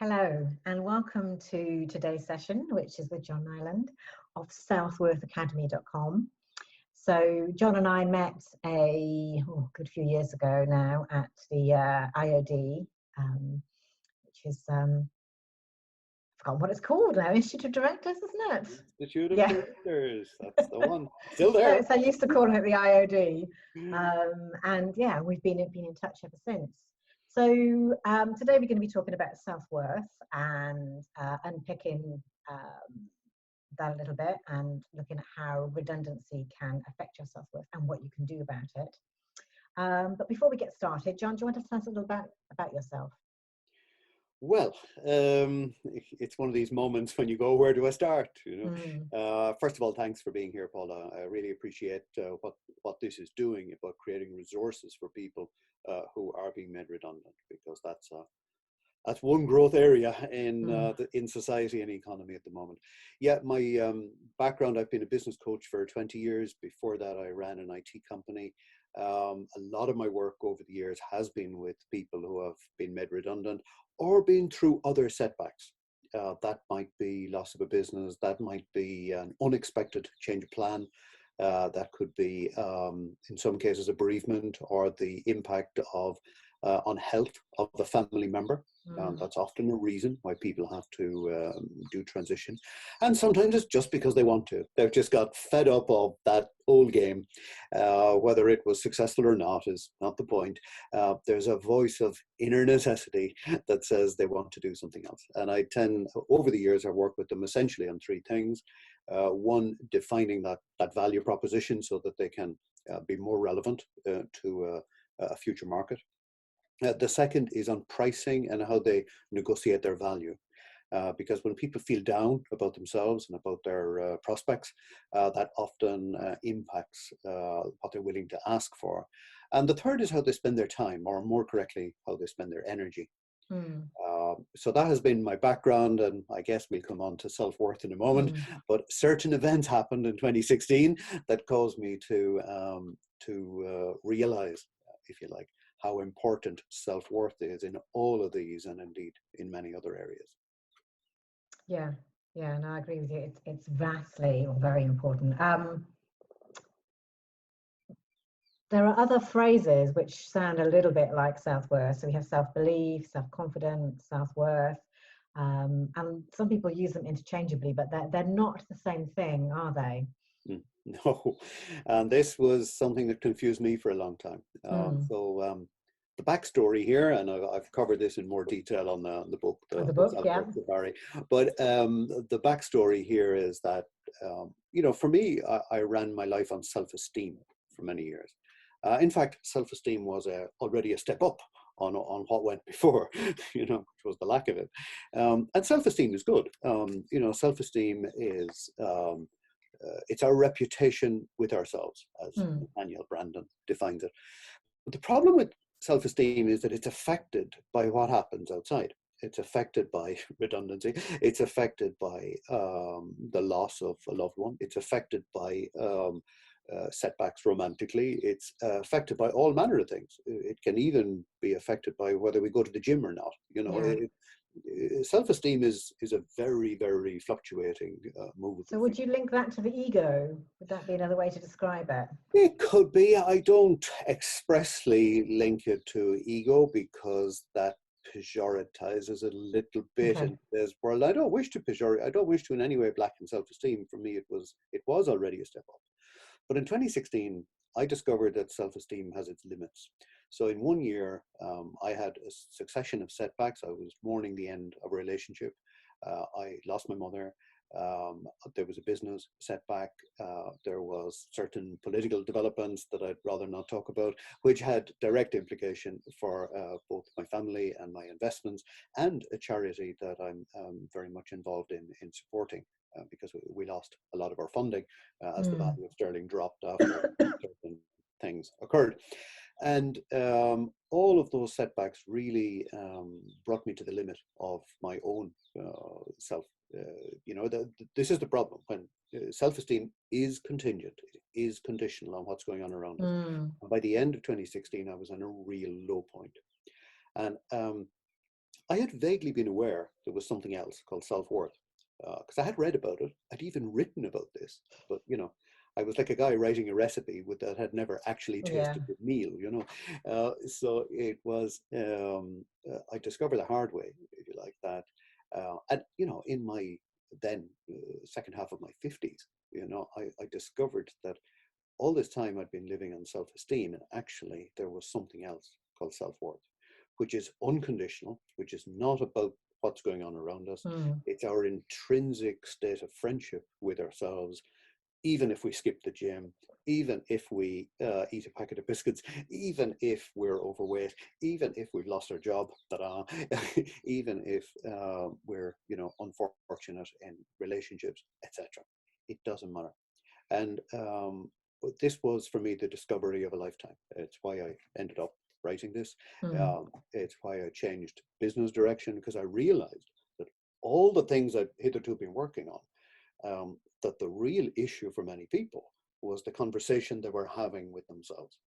Hello and welcome to today's session, which is with John Niland of Selfworthacademy.com. So John and I met a good few years ago now at the IOD, which is, I've forgotten what it's called now, Institute of Directors, isn't it? Institute of Directors, that's the one. Still there. So I used to call it the IOD. And yeah, we've been in touch ever since. So today we're going to be talking about self-worth and unpicking that a little bit and looking at how redundancy can affect your self-worth and what you can do about it. But before we get started, John, do you want to tell us a little about yourself? Well, it's one of these moments when you go, where do I start? First of all, thanks for being here, Paula. I really appreciate what this is doing about creating resources for people who are being made redundant, because that's one growth area in society and economy at the moment. Yeah, my background, I've been a business coach for 20 years. Before that, I ran an IT company. A lot of my work over the years has been with people who have been made redundant or been through other setbacks. That might be loss of a business, that might be an unexpected change of plan, that could be, in some cases, a bereavement or the impact of on health of the family member. That's often a reason why people have to do transition. And sometimes it's just because they want to. They've just got fed up of that old game. Whether it was successful or not is not the point. There's a voice of inner necessity that says they want to do something else. And I tend, over the years, I've worked with them essentially on three things. One, defining that value proposition so that they can be more relevant to a future market. The second is on pricing and how they negotiate their value. Because when people feel down about themselves and about their prospects, that often impacts what they're willing to ask for. And the third is how they spend their time, or more correctly, how they spend their energy. So that has been my background, and I guess we'll come on to self-worth in a moment. But certain events happened in 2016 that caused me to realize, if you like, how important self-worth is in all of these, and indeed in many other areas. Yeah, no, I agree with you. It's vastly or very important. There are other phrases which sound a little bit like self-worth. So we have self-belief, self-confidence, self-worth. And some people use them interchangeably, but they're not the same thing, are they? No, and this was something that confused me for a long time. The backstory here, and I've covered this in more detail on the book, the book, yeah. Safari. But the backstory here is that, for me, I ran my life on self-esteem for many years. In fact, self-esteem was already a step up on what went before, which was the lack of it. And self-esteem is good. Self-esteem is it's our reputation with ourselves, as Daniel Brandon defines it. But the problem with self-esteem is that it's affected by what happens outside. It's affected by redundancy. It's affected by the loss of a loved one. It's affected by setbacks romantically. It's affected by all manner of things. It can even be affected by whether we go to the gym or not. Self-esteem is a very, very fluctuating movement. So would you link that to the ego? Would that be another way to describe it? It could be. I don't expressly link it to ego because that pejoratizes a little bit in this world. I don't wish to in any way blacken self-esteem. For me, it was already a step up. But in 2016, I discovered that self-esteem has its limits. So in 1 year, I had a succession of setbacks. I was mourning the end of a relationship. I lost my mother. There was a business setback. There was certain political developments that I'd rather not talk about, which had direct implication for both my family and my investments, and a charity that I'm very much involved in supporting. Because we lost a lot of our funding as the value of sterling dropped after certain things occurred. And all of those setbacks really brought me to the limit of my own self. This is the problem when self-esteem is contingent, it is conditional on what's going on around us. By the end of 2016, I was on a real low point. And I had vaguely been aware there was something else called self-worth, because I had read about it. I'd even written about this, but I was like a guy writing a recipe that had never actually Yeah. tasted the meal, so it was, I discovered the hard way, if you like, that, and, in my then second half of my 50s, I discovered that all this time I'd been living on self-esteem, and actually there was something else called self-worth, which is unconditional, which is not about what's going on around us. It's our intrinsic state of friendship with ourselves, even if we skip the gym, even if we eat a packet of biscuits, even if we're overweight, even if we've lost our job, even if we're, unfortunate in relationships, etc. It doesn't matter. And this was, for me, the discovery of a lifetime. It's why I ended up writing this. It's why I changed business direction, because I realized that all the things I'd hitherto been working on, that the real issue for many people was the conversation they were having with themselves.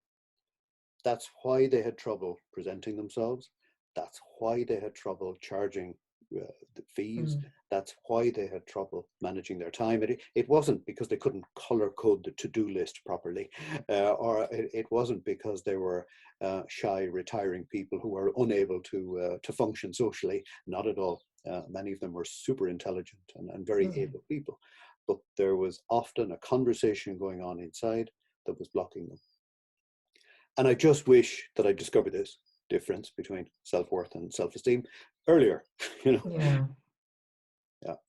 That's why they had trouble presenting themselves. That's why they had trouble charging the fees. That's why they had trouble managing their time. It wasn't because they couldn't color code the to-do list properly, or it wasn't because they were shy, retiring people who were unable to function socially. Not at all. Many of them were super intelligent and very able people, but there was often a conversation going on inside that was blocking them. And I just wish that I discovered this difference between self-worth and self-esteem earlier, Yeah.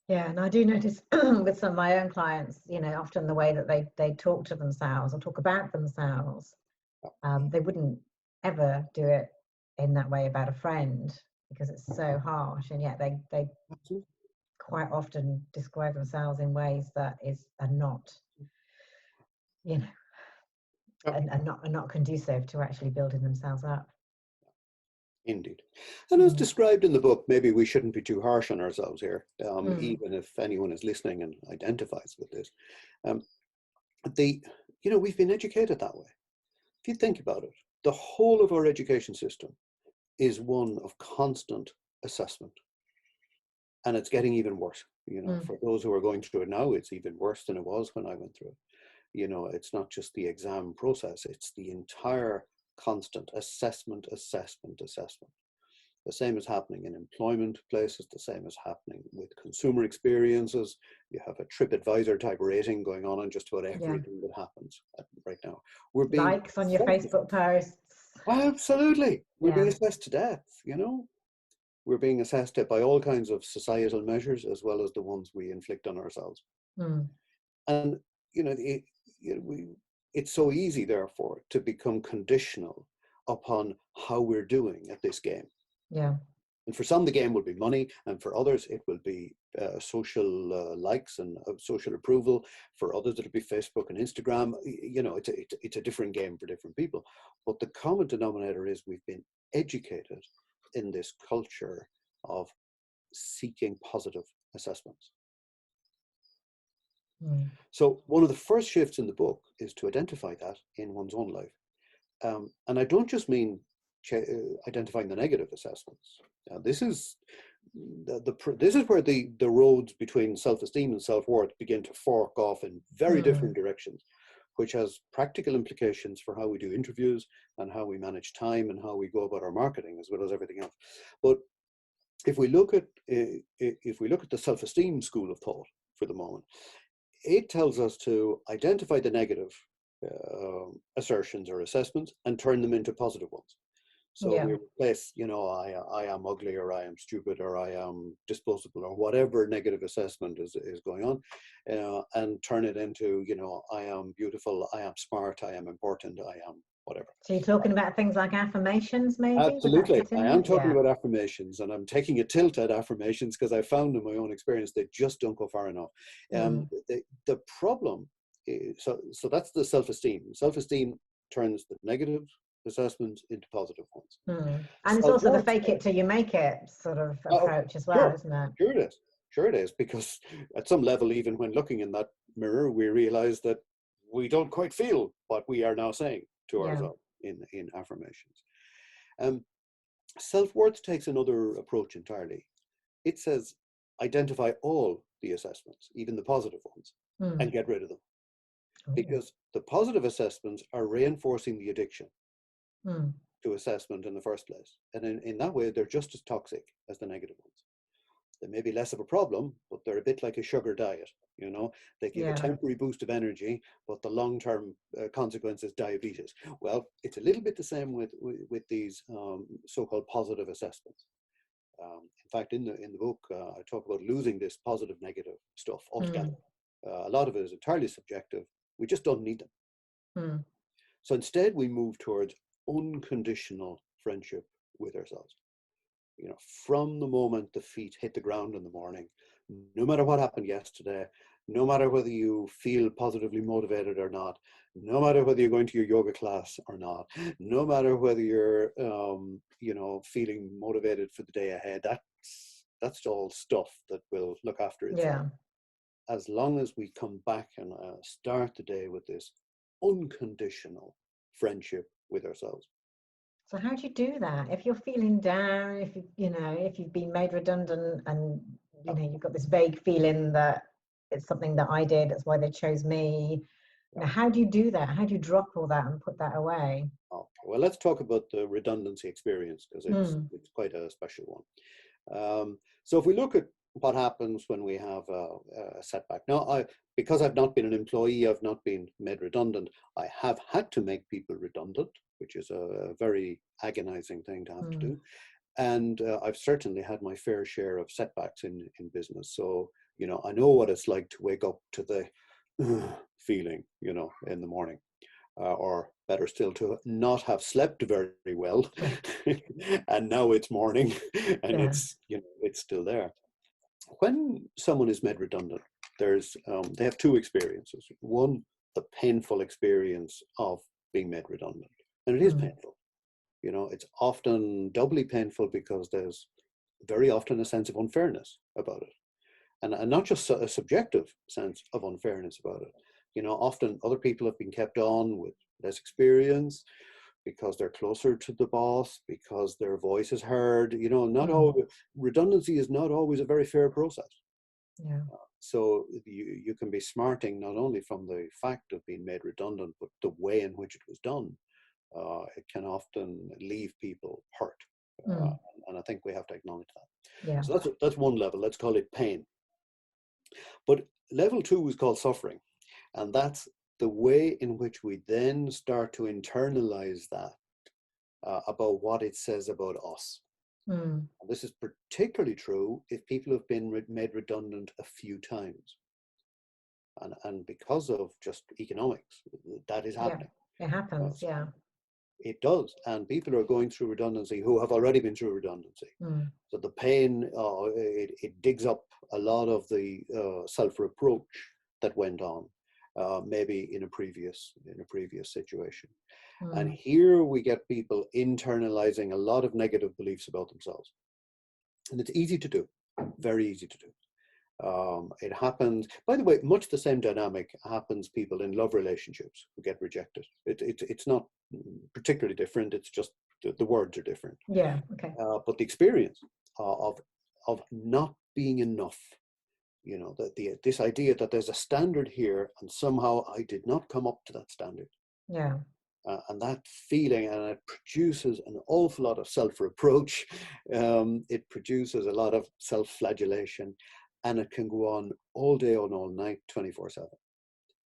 Yeah, and I do notice with some of my own clients, often the way that they talk to themselves or talk about themselves, they wouldn't ever do it in that way about a friend, because it's so harsh, and yet they Absolutely. quite often describe themselves in ways that are not, are not conducive to actually building themselves up. Indeed. And as described in the book, maybe we shouldn't be too harsh on ourselves here, even if anyone is listening and identifies with this. We've been educated that way. If you think about it, the whole of our education system is one of constant assessment. And it's getting even worse. For those who are going through it now, it's even worse than it was when I went through it. It's not just the exam process, it's the entire constant assessment. The same is happening in employment places, the same is happening with consumer experiences. You have a TripAdvisor type rating going on just about everything that happens right now. We're being likes on your Facebook posts. Absolutely. We're being assessed to death, We're being assessed by all kinds of societal measures, as well as the ones we inflict on ourselves. And, it's so easy, therefore, to become conditional upon how we're doing at this game. Yeah. And for some, the game will be money, and for others, it will be social likes and social approval. For others, it'll be Facebook and Instagram. It's a different game for different people. But the common denominator is we've been educated in this culture of seeking positive assessments. So one of the first shifts in the book is to identify that in one's own life. And I don't just mean identifying the negative assessments. This is where the roads between self-esteem and self-worth begin to fork off in very different directions, which has practical implications for how we do interviews and how we manage time and how we go about our marketing, as well as everything else. But if we look at the self-esteem school of thought for the moment, it tells us to identify the negative assertions or assessments and turn them into positive ones. So we replace, I am ugly, or I am stupid, or I am disposable, or whatever negative assessment is going on, and turn it into, I am beautiful, I am smart, I am important, I am whatever. So you're talking about things like affirmations, maybe? Absolutely. I am talking about affirmations, and I'm taking a tilt at affirmations because I found in my own experience they just don't go far enough. The problem is, so that's the self-esteem. Self-esteem turns the negative assessments into positive ones. And it's also the fake it till you make it sort of approach as well, isn't it? Sure it is, because at some level, even when looking in that mirror, we realize that we don't quite feel what we are now saying to ourselves in affirmations. Self-worth takes another approach entirely. It says identify all the assessments, even the positive ones, and get rid of them. Oh. Because the positive assessments are reinforcing the addiction Mm. to assessment in the first place. And in that way, they're just as toxic as the negative ones. They may be less of a problem, but they're a bit like a sugar diet. You know, they give a Yeah. temporary boost of energy, but the long-term consequence is diabetes. Well, it's a little bit the same with these so-called positive assessments. In fact, in the book, I talk about losing this positive negative stuff altogether. A lot of it is entirely subjective. We just don't need them. Mm. So instead, we move towards unconditional friendship with ourselves. You know, from the moment the feet hit the ground in the morning, no matter what happened yesterday, no matter whether you feel positively motivated or not, no matter whether you're going to your yoga class or not, no matter whether you're, you know, feeling motivated for the day ahead, that's all stuff that will look after itself. Yeah. As long as we come back and start the day with this unconditional friendship with ourselves. So how do you do that? If you're feeling down, if if you've been made redundant and you've got this vague feeling that it's something that I did, that's why they chose me. How do you do that? How do you drop all that and put that away? Okay. Well, let's talk about the redundancy experience because it's quite a special one. So if we look at what happens when we have a setback. Now, because I've not been an employee, I've not been made redundant. I have had to make people redundant, which is a very agonizing thing to have to do. And I've certainly had my fair share of setbacks in business. So, you know, I know what it's like to wake up to the feeling, you know, in the morning. Or better still, to not have slept very well, and now it's morning, and it's still there. When someone is made redundant, they have two experiences. One, the painful experience of being made redundant, and it is painful. You know, it's often doubly painful because there's very often a sense of unfairness about it, and not just a subjective sense of unfairness about it. You know, often other people have been kept on with less experience because they're closer to the boss, because their voice is heard. You know, not all redundancy is not always a very fair process. Yeah. So you can be smarting not only from the fact of being made redundant, but the way in which it was done. It can often leave people hurt, and I think we have to acknowledge that. Yeah. So that's one level. Let's call it pain. But level two is called suffering, and that's the way in which we then start to internalize that about what it says about us. And this is particularly true if people have been made redundant a few times. And because of just economics, that is happening. Yeah, it happens, yeah. It does. And people are going through redundancy who have already been through redundancy. So the pain, it digs up a lot of the self-reproach that went on, maybe in a previous situation. And here we get people internalizing a lot of negative beliefs about themselves. And it's easy to do, very easy to do. It happens, by the way, much the same dynamic happens people in love relationships who get rejected. It's not particularly different, it's just the words are different. Yeah, okay. But the experience of not being enough, you know, this idea that there's a standard here and somehow I did not come up to that standard. Yeah. And that feeling, and it produces an awful lot of self-reproach. It produces a lot of self-flagellation, and it can go on all day and all night, 24/7.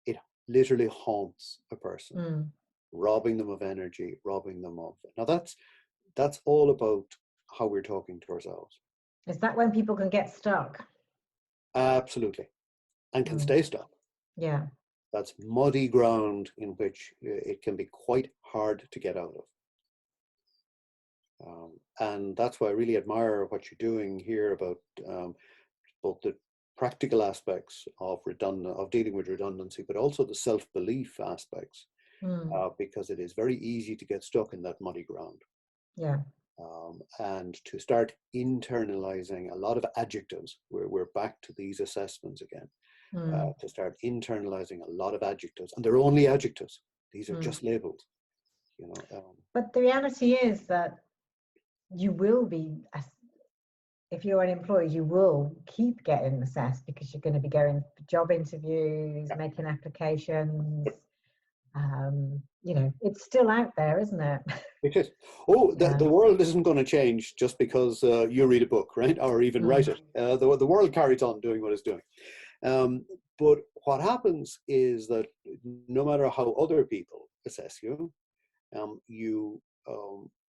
It literally haunts a person, robbing them of energy, robbing them of. Now that's all about how we're talking to ourselves. Is that when people can get stuck? Absolutely, and can stay stuck. Yeah. That's muddy ground in which it can be quite hard to get out of. And that's why I really admire what you're doing here about both the practical aspects of dealing with redundancy, but also the self-belief aspects, because it is very easy to get stuck in that muddy ground. Yeah. And to start internalizing a lot of adjectives, we're back to these assessments again. To start internalizing a lot of adjectives, and they're only adjectives. These are just labels, you know. But the reality is that you will be, if you're unemployed, you will keep getting assessed because you're going to be going for job interviews, Yeah. making applications. You know, it's still out there, isn't it? It is. Oh, Yeah. the world isn't going to change just because you read a book, right? Or even write it. The world carries on doing what it's doing. But what happens is that no matter how other people assess you, you,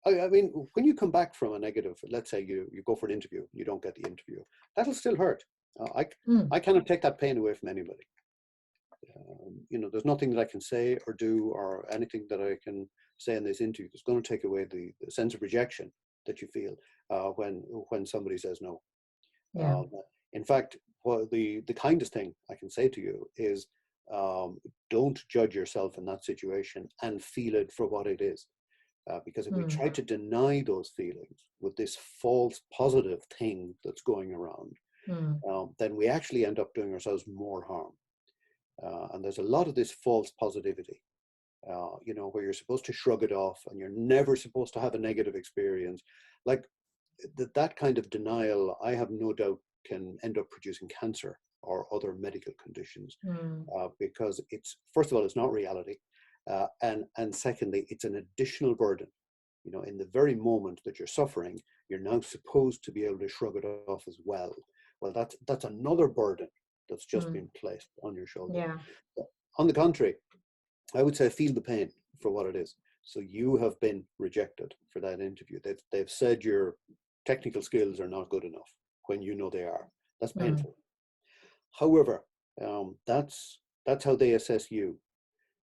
I mean, when you come back from a negative, let's say you go for an interview, you don't get the interview, that'll still hurt. I cannot take that pain away from anybody. You know, there's nothing that I can say or do or anything that I can say in this interview that's going to take away the sense of rejection that you feel when somebody says no. Yeah. In fact, the kindest thing I can say to you is don't judge yourself in that situation and feel it for what it is. Because if we try to deny those feelings with this false positive thing that's going around, then we actually end up doing ourselves more harm. And there's a lot of this false positivity, you know, where you're supposed to shrug it off and you're never supposed to have a negative experience. Like that kind of denial, I have no doubt, can end up producing cancer or other medical conditions because it's, first of all, it's not reality. And secondly, it's an additional burden. You know, in the very moment that you're suffering, you're now supposed to be able to shrug it off as well. Well, that's another burden that's just been placed on your shoulder. Yeah. On the contrary, I would say feel the pain for what it is. So you have been rejected for that interview. They've said your technical skills are not good enough when you know they are. That's painful. However, that's how they assess you.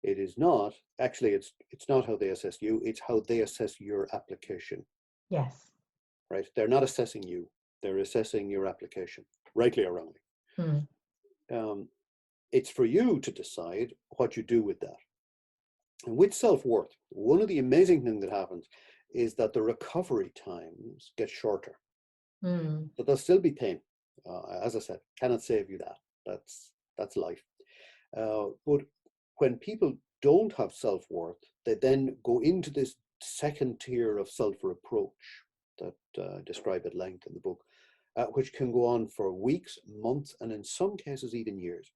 It is not, actually, it's not how they assess you, it's how they assess your application. Yes. Right? They're not assessing you, they're assessing your application, rightly or wrongly. It's for you to decide what you do with that. And with self-worth, one of the amazing things that happens is that the recovery times get shorter. But there'll still be pain. As I said, cannot save you that. That's life. But when people don't have self-worth, they then go into this second tier of self-reproach that I describe at length in the book, which can go on for weeks, months, and in some cases even years.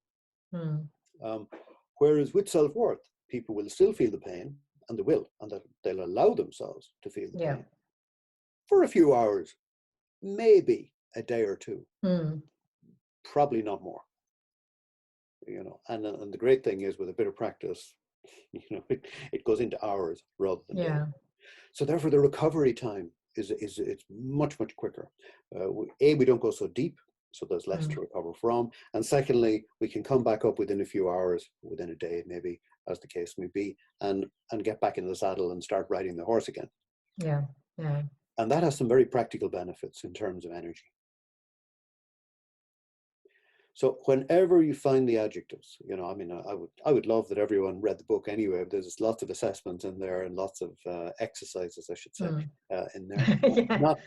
Whereas with self-worth, people will still feel the pain, and they will, and that they'll allow themselves to feel the pain for a few hours, maybe a day or two, probably not more. You know, and the great thing is with a bit of practice, you know, it goes into hours rather than days. So therefore, the recovery time is it's much quicker. We don't go so deep, so there's less to recover from. And secondly, we can come back up within a few hours, within a day, maybe, as the case may be, and get back in the saddle and start riding the horse again. Yeah. And that has some very practical benefits in terms of energy. So whenever you find the adjectives, you know, I mean, I would love that everyone read the book anyway. There's lots of assessments in there and lots of exercises, I should say, in there.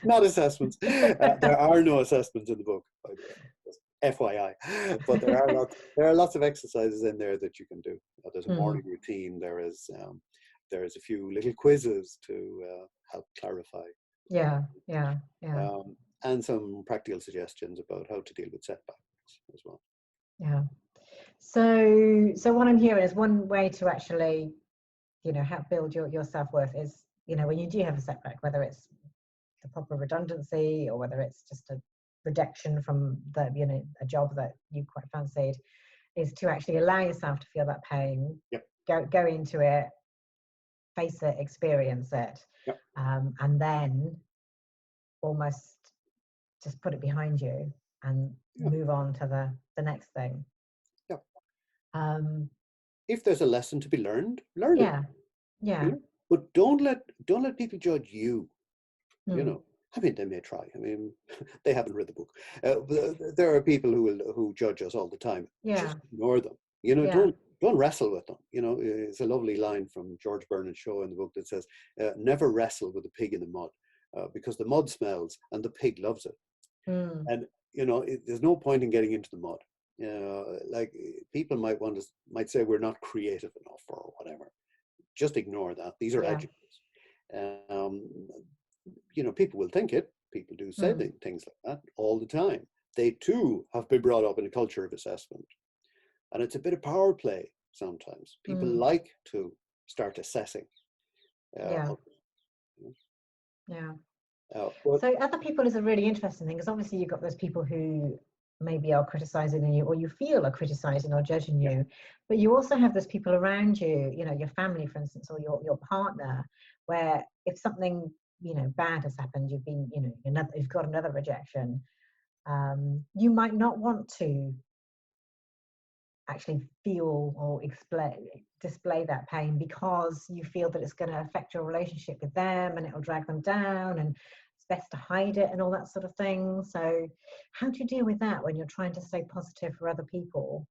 Not assessments. There are no assessments in the book, by the way, FYI. But there are lots of exercises in there that you can do. There's a morning routine. There is a few little quizzes to help clarify. And some practical suggestions about how to deal with setbacks as well. So what I'm hearing is one way to actually, you know, help build your self-worth is, you know, when you do have a setback, whether it's the proper redundancy or whether it's just a rejection from the, you know, a job that you quite fancied, is to actually allow yourself to feel that pain, go into it, face it, experience it, and then almost just put it behind you and move on to the next thing. If there's a lesson to be learned, learn it. You know? But don't let people judge you. You know, I mean, they may try. I mean, they haven't read the book. There are people who judge us all the time. Just ignore them. You know, don't wrestle with them. You know, it's a lovely line from George Bernard Shaw in the book that says, "Never wrestle with a pig in the mud, because the mud smells and the pig loves it." And you know, there's no point in getting into the mud. Like people might say we're not creative enough or whatever. Just ignore that. These are adjectives. people will think it. People do say Mm. things like that all the time. They too have been brought up in a culture of assessment. And it's a bit of power play sometimes. People Mm. like to start assessing. Yeah. Others, Yeah. but So other people is a really interesting thing, because obviously you've got those people who maybe are criticizing you, or you feel are criticizing or judging yeah, you, but you also have those people around you, your family, for instance, or your partner, where if something bad has happened, you've been you've got another rejection, you might not want to actually feel or display that pain, because you feel that it's going to affect your relationship with them and it'll drag them down, and it's best to hide it and all that sort of thing. So how do you deal with that when you're trying to stay positive for other people,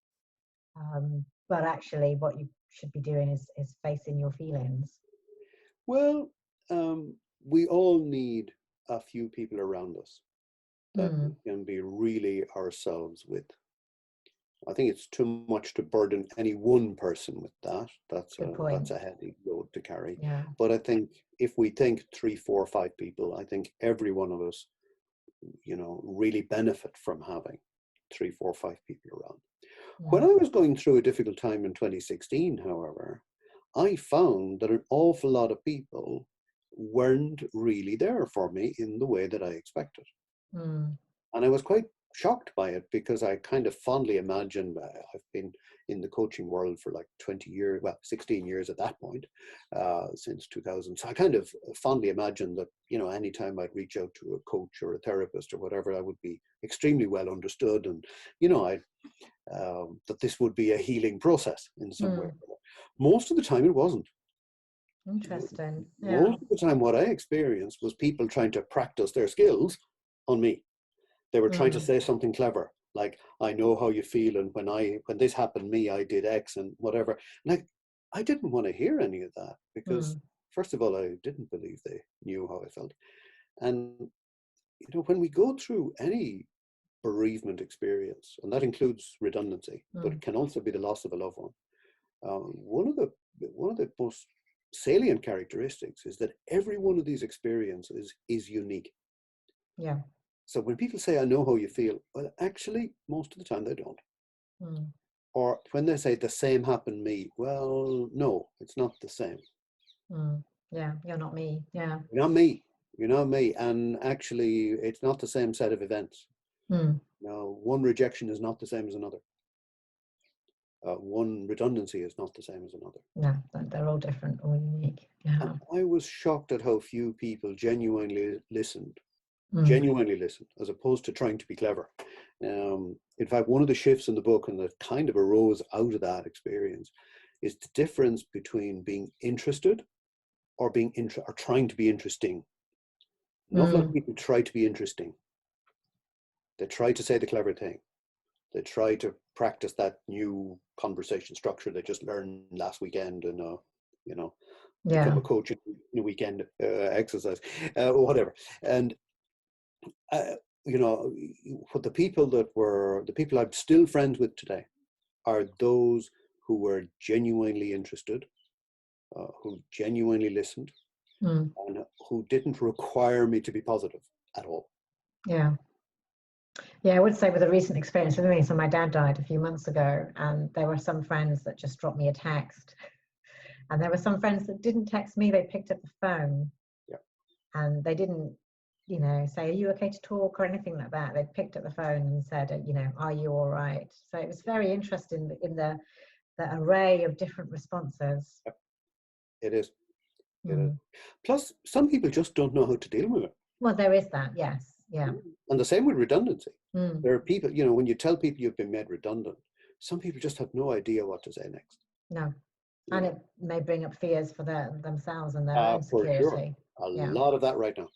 but actually what you should be doing is facing your feelings? well, we all need a few people around us that we Mm, can be really ourselves with. I think it's too much to burden any one person with that. good That's point. a heavy load to carry. Yeah. But I think if we think 3, 4, 5 people, I think every one of us, really benefit from having 3, 4, 5 people around. When Mm, I was going through a difficult time in 2016, however, I found that an awful lot of people weren't really there for me in the way that I expected. mm, And I was quite shocked by it, because I kind of fondly imagined, I've been in the coaching world for like 20 years, well, 16 years at that point, since 2000. So I kind of fondly imagined that, anytime I'd reach out to a coach or a therapist or whatever, I would be extremely well understood. And, that this would be a healing process in some way. mm. Most of the time it wasn't. Interesting. Yeah. Most of the time what I experienced was people trying to practice their skills on me. They were trying to Mm, say something clever, like, I know how you feel, and when this happened to me, I did X and whatever. Like, I didn't want to hear any of that, because mm, first of all, I didn't believe they knew how I felt. And when we go through any bereavement experience, and that includes redundancy, but mm. it can also be the loss of a loved one. One of the most salient characteristics is that every one of these experiences is unique. Yeah. So when people say, I know how you feel, well, actually, most of the time they don't. Mm, Or when they say the same happened to me, well, no, it's not the same. mm. Yeah. You're not me. Yeah. You're not me. You're not me. And actually, it's not the same set of events. Mm. Now, one rejection is not the same as another. One redundancy is not the same as another. No, they're all different, all unique. And Yeah. I was shocked at how few people Mm, genuinely listened, as opposed to trying to be clever. In fact, one of the shifts in the book, and that kind of arose out of that experience, is the difference between being interested or or trying to be interesting. An awful lot of mm, people try to be interesting. They try to say the clever thing. They try to practice that new conversation structure they just learned last weekend, and become yeah. a coach in a weekend exercise, whatever. And uh, what the people I'm still friends with today are those who were genuinely interested, who genuinely listened, Mm, and who didn't require me to be positive at all. yeah. Yeah, I would say with a recent experience with me, so my dad died a few months ago, and there were some friends that just dropped me a text. And there were some friends that didn't text me, they picked up the phone, Yeah, and they didn't, say, are you okay to talk or anything like that. They picked up the phone and said, are you all right? So it was very interesting in the array of different responses. it is. It is. Mm. Plus, some people just don't know how to deal with it. Well, there is that, yes. Yeah. And the same with redundancy. Mm. There are people, when you tell people you've been made redundant, some people just have no idea what to say next. No. You And know, it may bring up fears for themselves and their own for sure. security. A Yeah. lot of that right now.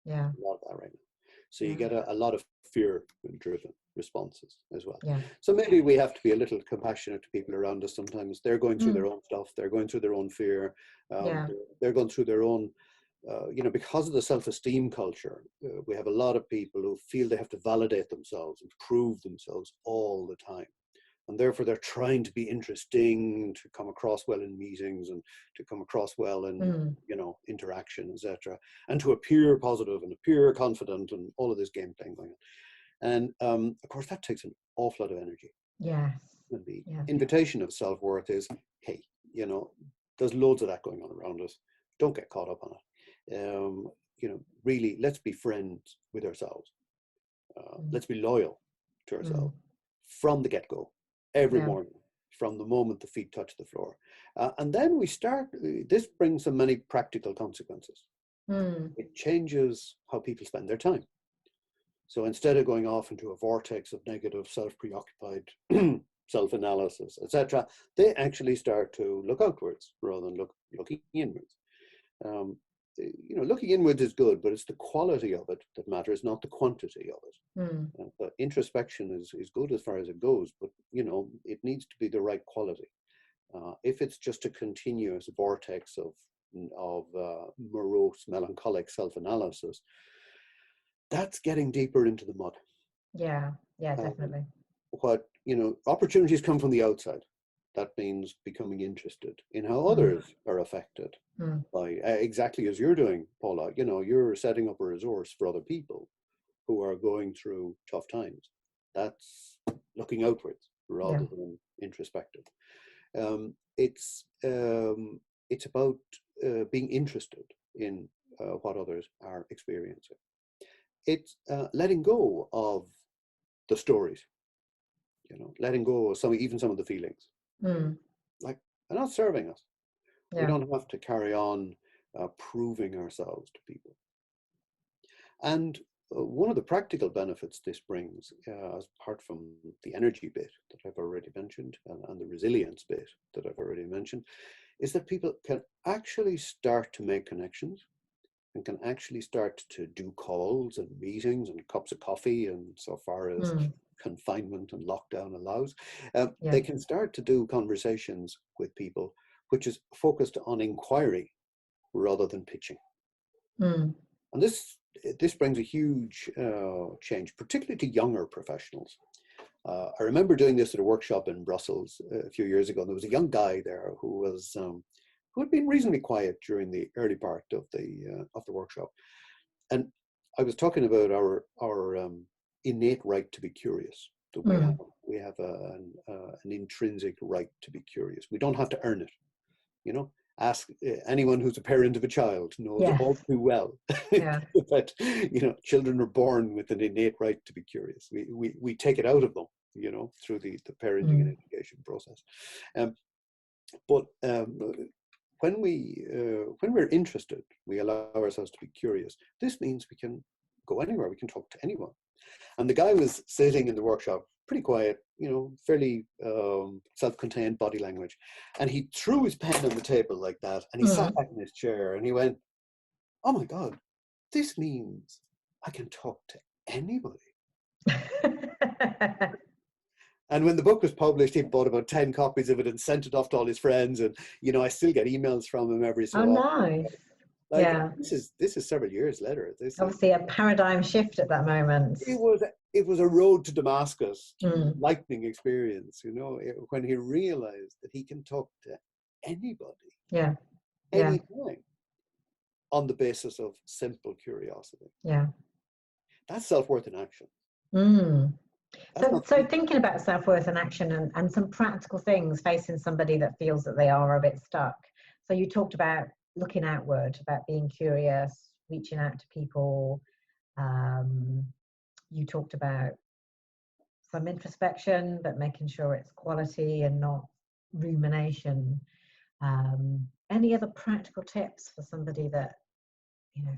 Yeah. A lot of that right now. So you Yeah. get a lot of fear-driven responses as well. Yeah. So maybe we have to be a little compassionate to people around us. Sometimes they're going through Mm. their own stuff. They're going through their own fear. Yeah. They're going through their own, because of the self-esteem culture, we have a lot of people who feel they have to validate themselves and prove themselves all the time. And therefore they're trying to be interesting, to come across well in meetings and to come across well in, interaction, etc. And to appear positive and appear confident and all of this game playing going on. And of course, that takes an awful lot of energy. Yes. And the invitation of self-worth is, hey, there's loads of that going on around us. Don't get caught up on it. Really, let's be friends with ourselves. Let's be loyal to ourselves from the get-go, every morning, from the moment the feet touch the floor. And then this brings so many practical consequences. It changes how people spend their time. So instead of going off into a vortex of negative, self-preoccupied self-analysis, etc., they actually start to look outwards rather than looking inwards. Looking inwards is good, but it's the quality of it that matters, not the quantity of it. But introspection is good as far as it goes, but it needs to be the right quality. If it's just a continuous vortex of morose, melancholic self-analysis, that's getting deeper into the mud. Yeah, definitely. Opportunities come from the outside. That means becoming interested in how others are affected by exactly as you're doing, Paula. You're setting up a resource for other people who are going through tough times. That's looking outwards rather than introspective. It's about being interested in what others are experiencing. It's letting go of the stories, letting go of even some of the feelings. Like, they're not serving us. We don't have to carry on proving ourselves to people. And one of the practical benefits this brings, apart from the energy bit that I've already mentioned and the resilience bit that I've already mentioned, is that people can actually start to make connections and can actually start to do calls and meetings and cups of coffee, and so far as confinement and lockdown allows, they can start to do conversations with people which is focused on inquiry rather than pitching. And this brings a huge change, particularly to younger professionals. I remember doing this at a workshop in Brussels a few years ago. And there was a young guy there who had been reasonably quiet during the early part of the workshop. And I was talking about our innate right to be curious. That we have an intrinsic right to be curious. We don't have to earn it. Ask anyone who's a parent of a child knows all too well that children are born with an innate right to be curious. We take it out of them, through the parenting and education process. But when we're interested, we allow ourselves to be curious. This means we can go anywhere. We can talk to anyone. And the guy was sitting in the workshop, pretty quiet, fairly self-contained body language. And he threw his pen on the table like that, and he sat back in his chair and he went, "Oh my God, this means I can talk to anybody." And when the book was published, he bought about 10 copies of it and sent it off to all his friends. And, I still get emails from him every so often. Nice. This is several years later. Obviously a paradigm shift at that moment. It was a road to Damascus, lightning experience, when he realized that he can talk to anybody, anytime, on the basis of simple curiosity. That's self-worth in action. So thinking about self-worth and action and some practical things facing somebody that feels that they are a bit stuck. So you talked about looking outward, about being curious, reaching out to people. You talked about some introspection, but making sure it's quality and not rumination. Any other practical tips for somebody that,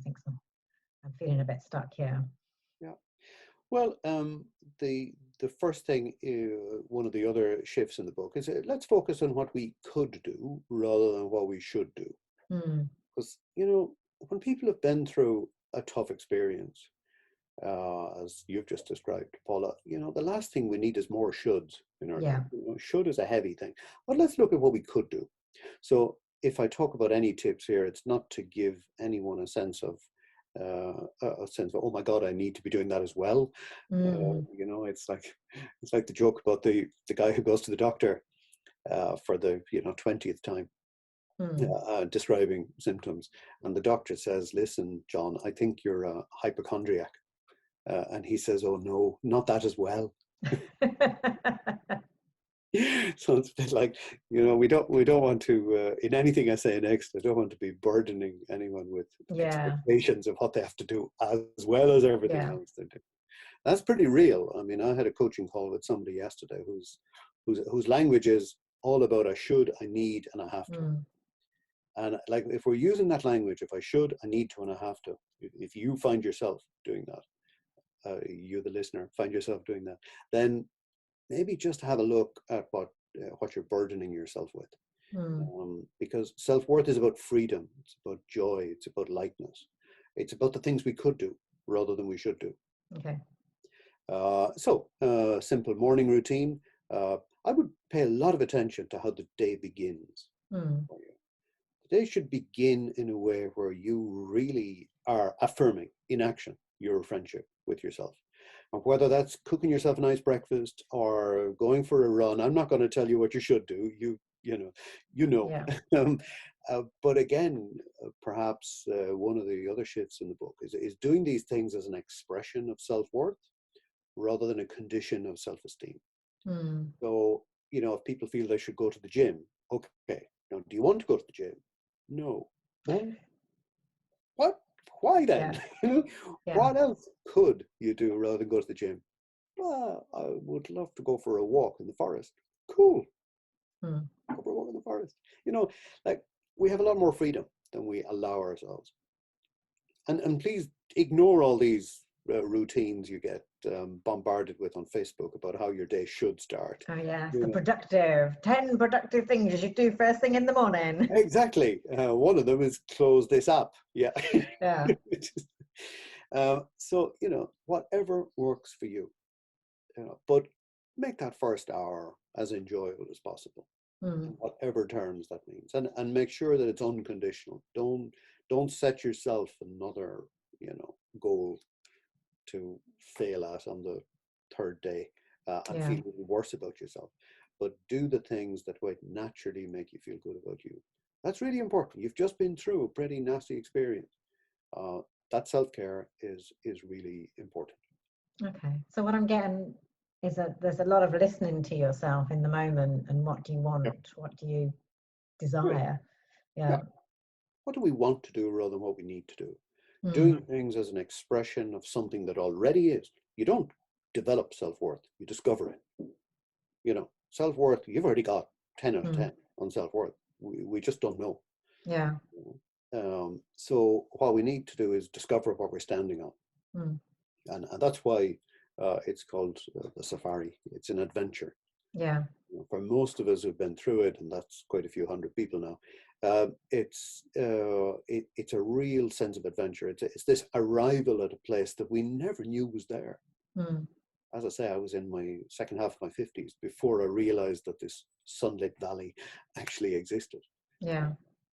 thinks, I'm feeling a bit stuck here? Yeah. Well, the first thing, one of the other shifts in the book is let's focus on what we could do rather than what we should do. Because, when people have been through a tough experience, as you've just described, Paula, the last thing we need is more shoulds in our life. Should is a heavy thing. But let's look at what we could do. So if I talk about any tips here, it's not to give anyone a sense of a sense of, oh my God, I need to be doing that as well. You know, it's like the joke about the guy who goes to the doctor for the 20th time, describing symptoms, and the doctor says, "Listen, John, I think you're a hypochondriac," and he says, "Oh no, not that as well." So it's a bit like, we don't want to, in anything I say next, I don't want to be burdening anyone with expectations of what they have to do as well as everything else they do. That's pretty real. I mean, I had a coaching call with somebody yesterday whose language is all about I should, I need, and I have to. And like, if we're using that language, if I should, I need to, and I have to, if you find yourself doing that, you, the listener, find yourself doing that, then maybe just have a look at what you're burdening yourself with. Because self-worth is about freedom, it's about joy, it's about lightness. It's about the things we could do rather than we should do. Okay. Simple morning routine. I would pay a lot of attention to how the day begins. The day should begin in a way where you really are affirming in action your friendship with yourself. And whether that's cooking yourself a nice breakfast or going for a run, I'm not going to tell you what you should do. You know. But again, perhaps one of the other shifts in the book is doing these things as an expression of self-worth rather than a condition of self-esteem. So, if people feel they should go to the gym, okay. Now, do you want to go to the gym? No. Well, what? Why then? What else could you do rather than go to the gym? Well, I would love to go for a walk in the forest. Cool. Go for a walk in the forest. Like, we have a lot more freedom than we allow ourselves. And please ignore all these routines you get bombarded with on Facebook about how your day should start. Oh yes, the productive 10 productive things you should do first thing in the morning. Exactly. One of them is close this app. Yeah. So whatever works for you, but make that first hour as enjoyable as possible, in whatever terms that means, and make sure that it's unconditional. Don't set yourself another goal to fail at on the third day and feel even worse about yourself. But do the things that would naturally make you feel good about you. That's really important. You've just been through a pretty nasty experience. That self-care is really important. Okay. So what I'm getting is that there's a lot of listening to yourself in the moment, and what do you want? What do you desire? What do we want to do rather than what we need to do? Doing things as an expression of something that already is. You don't develop self-worth, you discover it. Self-worth, you've already got 10 out of 10 on self-worth. We just don't know. So what we need to do is discover what we're standing on. And that's why it's called the safari. It's an adventure. For most of us who've been through it, and that's quite a few hundred people now, it's a real sense of adventure. It's this arrival at a place that we never knew was there. As I say, I was in my second half of my 50s before I realized that this sunlit valley actually existed.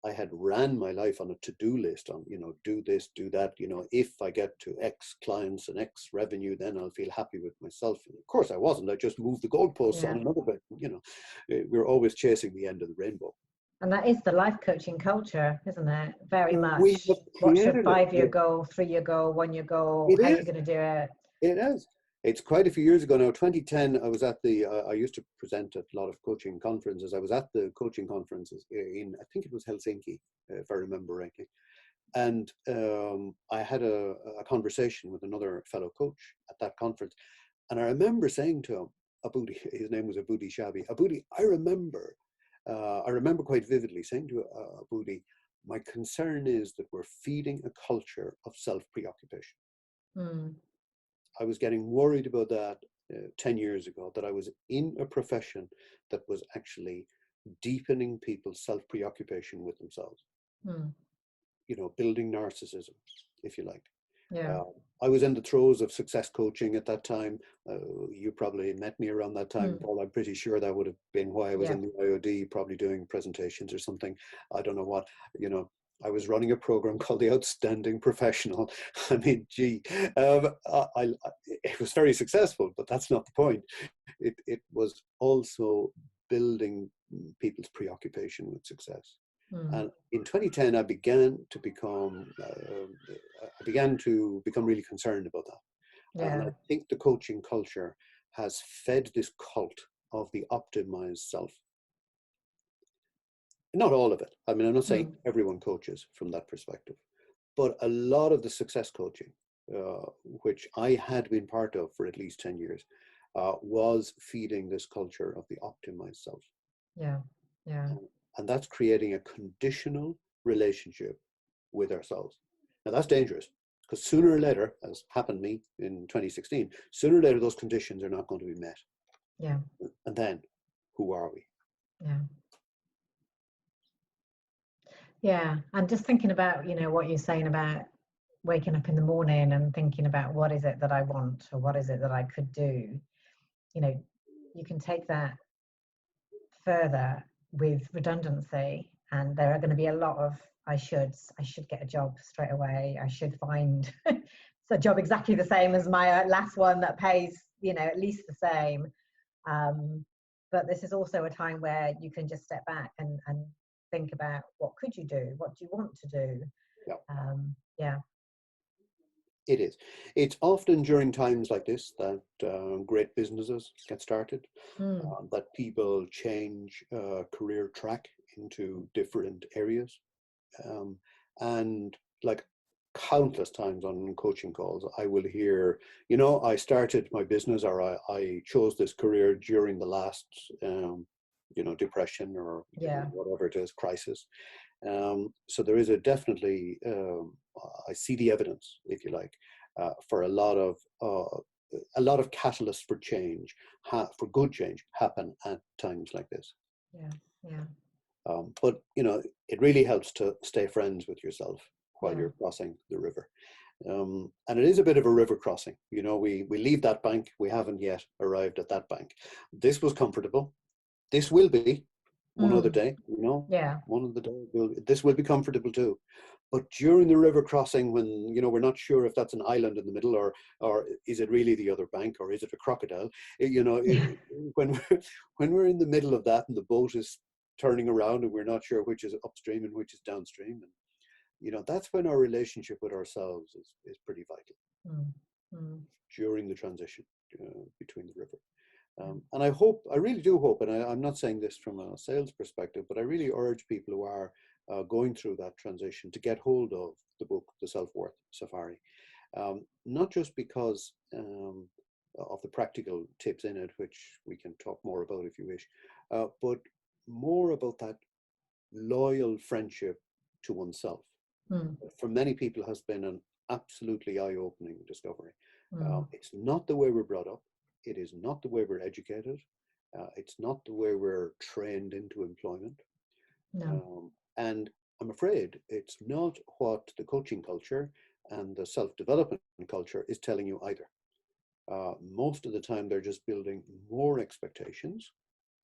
I had ran my life on a to-do list on, do this, do that, if I get to X clients and X revenue, then I'll feel happy with myself. And of course I wasn't. I just moved the goalposts on another bit. We're always chasing the end of the rainbow. And that is the life coaching culture, isn't it? Very much. What's your 5-year goal, 3-year goal, 1-year goal? How are you going to do it? It is. It's quite a few years ago now. 2010, I was at I used to present at a lot of coaching conferences. I was at the coaching conferences in, I think it was Helsinki, if I remember rightly. And I had a conversation with another fellow coach at that conference. And I remember saying to him, Abudi, his name was Abudi Shabi, Abudi, I remember quite vividly saying to Abudi, my concern is that we're feeding a culture of self-preoccupation. I was getting worried about that 10 years ago, that I was in a profession that was actually deepening people's self-preoccupation with themselves. Building narcissism, if you like. I was in the throes of success coaching at that time. You probably met me around that time, Paul. I'm pretty sure that would have been why I was in the IOD, probably doing presentations or something. I don't know what, I was running a program called the Outstanding Professional. I mean, gee, it was very successful, but that's not the point. It was also building people's preoccupation with success. And in 2010, I began to become really concerned about that. Yeah. And I think the coaching culture has fed this cult of the optimized self. Not all of it. I mean, I'm not saying everyone coaches from that perspective, but a lot of the success coaching, which I had been part of for at least 10 years, was feeding this culture of the optimized self. Yeah, yeah. And that's creating a conditional relationship with ourselves. Now that's dangerous, because sooner or later, as happened to me in 2016, sooner or later those conditions are not going to be met. Yeah. And then, who are we? Yeah. Yeah, and just thinking about, what you're saying about waking up in the morning and thinking about what is it that I want or what is it that I could do, you can take that further with redundancy, and there are going to be a lot of I should get a job straight away. I should find a job exactly the same as my last one that pays, at least the same. But this is also a time where you can just step back and think about what could you do? What do you want to do? Yeah. It is. It's often during times like this that great businesses get started, that people change career track into different areas. And like countless times on coaching calls, I will hear, I started my business, or I chose this career during the last, depression or whatever it is, crisis. So there is definitely, I see the evidence, if you like, for a lot of catalysts for change, for good change, happen at times like this. Yeah, yeah. But it really helps to stay friends with yourself while you're crossing the river. And it is a bit of a river crossing. We leave that bank. We haven't yet arrived at that bank. This was comfortable. This will be one other day, one of the days this will be comfortable too. But during the river crossing, when we're not sure if that's an island in the middle, or is it really the other bank, or is it a crocodile? When we're in the middle of that and the boat is turning around and we're not sure which is upstream and which is downstream, and that's when our relationship with ourselves is pretty vital during the transition between the river. And I really do hope, and I'm not saying this from a sales perspective, but I really urge people who are going through that transition to get hold of the book, The Selfworth Safari. Not just because of the practical tips in it, which we can talk more about if you wish, but more about that loyal friendship to oneself. For many people has been an absolutely eye-opening discovery. It's not the way we're brought up. It is not the way we're educated. It's not the way we're trained into employment. No. And I'm afraid it's not what the coaching culture and the self-development culture is telling you either. Most of the time, they're just building more expectations.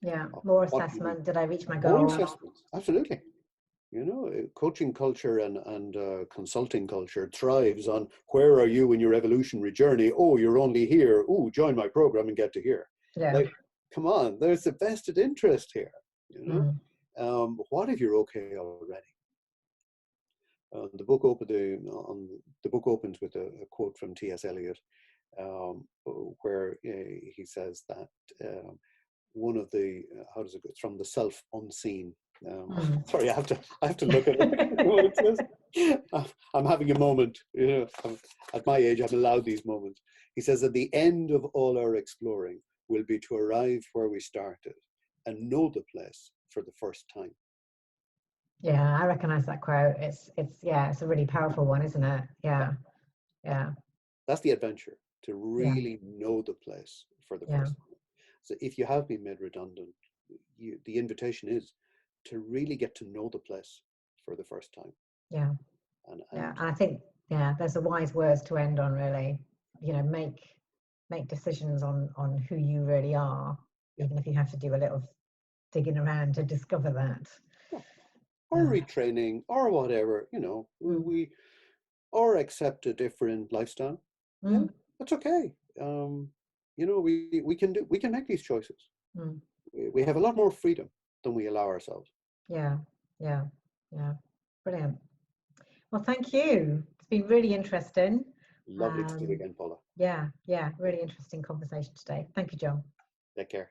Yeah, more assessment. Did I reach my goal? More assessments, absolutely. Coaching culture and consulting culture thrives on where are you in your evolutionary journey? Oh, you're only here. Oh, join my program and get to here. Yeah. Like, come on, there's a vested interest here. What if you're okay already? The book opens with a quote from T.S. Eliot, where he says that one of the how does it go? It's from the self unseen. Sorry, I have to look at it. I'm having a moment. At my age, I'm allowed these moments. He says, at the end of all our exploring will be to arrive where we started and know the place for the first time. Yeah, I recognize that quote. It's a really powerful one, isn't it? Yeah. That's the adventure, to really know the place for the first time. So if you have been made redundant, the invitation is to really get to know the place for the first time. Yeah. And I think, there's a wise words to end on, really. Make decisions on who you really are, even if you have to do a little digging around to discover that. or retraining or whatever, you know, we or accept a different lifestyle. Yeah, that's okay. You know, we can make these choices. We have a lot more freedom than we allow ourselves. Yeah, yeah, yeah. Brilliant. Well, thank you. It's been really interesting. Lovely to see you again, Paula. Yeah, really interesting conversation today. Thank you, John. Take care.